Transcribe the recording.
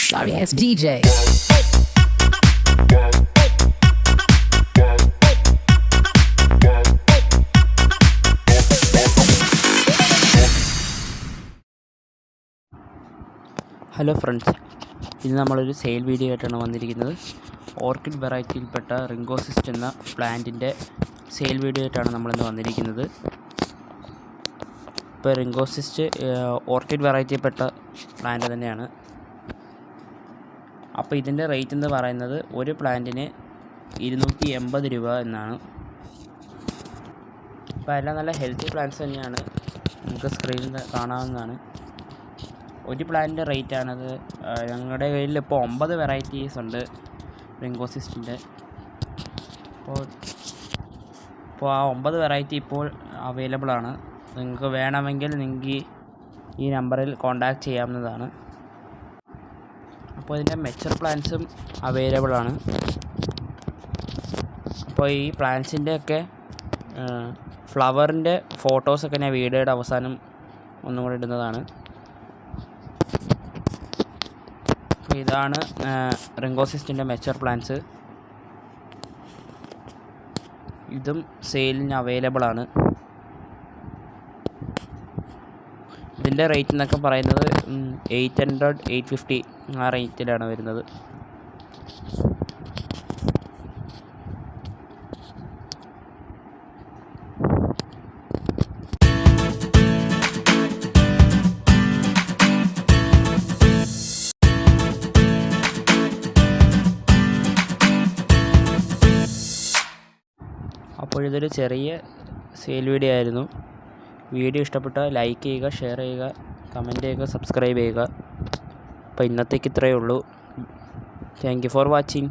sorry ass DJ. Hello friends, ഇന്ന് നമ്മളൊരു sale video ആയിട്ടാണ് വന്നിരിക്കുന്നത്. ഓർക്കിഡ് വെറൈറ്റിയിൽപ്പെട്ട റിംഗോസിസ്റ്റ് എന്ന പ്ലാന്റിൻ്റെ സെയിൽ വീഡിയോ ആയിട്ടാണ് നമ്മളിന്ന് വന്നിരിക്കുന്നത്. ഇപ്പോൾ റിംഗോസിസ്റ്റ് ഓർക്കിഡ് വെറൈറ്റിയിൽപ്പെട്ട പ്ലാന്റ് തന്നെയാണ്. അപ്പോൾ ഇതിൻ്റെ റേറ്റ് എന്ന് പറയുന്നത് ഒരു പ്ലാന്റിന് 280 രൂപ എന്നാണ്. അപ്പോൾ എല്ലാം നല്ല ഹെൽത്തി പ്ലാന്റ്സ് തന്നെയാണ്, നമുക്ക് സ്ക്രീനിൽ കാണാവുന്നതാണ്. ഒരു പ്ലാന്റിൻ്റെ റേറ്റാണത്. ഞങ്ങളുടെ കയ്യിൽ ഇപ്പോൾ 9 വെറൈറ്റീസ് ഉണ്ട് റിംഗോസിസ്റ്റിൻ്റെ. അപ്പോൾ ആ 9 വെറൈറ്റി ഇപ്പോൾ അവൈലബിൾ ആണ്. നിങ്ങൾക്ക് വേണമെങ്കിൽ നിങ്ങൾക്ക് ഈ നമ്പറിൽ കോൺടാക്റ്റ് ചെയ്യാവുന്നതാണ്. അപ്പോൾ ഇതിൻ്റെ മെച്ചർ പ്ലാന്റ്സും അവൈലബിൾ ആണ്. അപ്പോൾ ഈ പ്ലാന്റ്സിൻ്റെയൊക്കെ ഫ്ലവറിൻ്റെ ഫോട്ടോസൊക്കെ ഞാൻ വീഡിയോയുടെ അവസാനം ഒന്നും കൂടി ഇടുന്നതാണ്. ഇതാണ് റിംഗോസിസ്റ്റിൻ്റെ മെച്ചർ പ്ലാന്റ്സ്. ഇതും സെയിലിന് അവൈലബിൾ ആണ്. ഇതിൻ്റെ റേറ്റ് എന്നൊക്കെ പറയുന്നത് 800-850 ആ റേറ്റിലാണ് വരുന്നത്. അപ്പോൾ ഇതൊരു ചെറിയ സെയിൽ വീഡിയോ ആയിരുന്നു. വീഡിയോ ഇഷ്ടപ്പെട്ടാൽ ലൈക്ക് ചെയ്യുക, ഷെയർ ചെയ്യുക, കമൻറ്റ് ചെയ്യുക, സബ്സ്ക്രൈബ് ചെയ്യുക. അപ്പോൾ ഇന്നത്തേക്ക് ഇത്രയേ ഉള്ളൂ. Thank you for watching.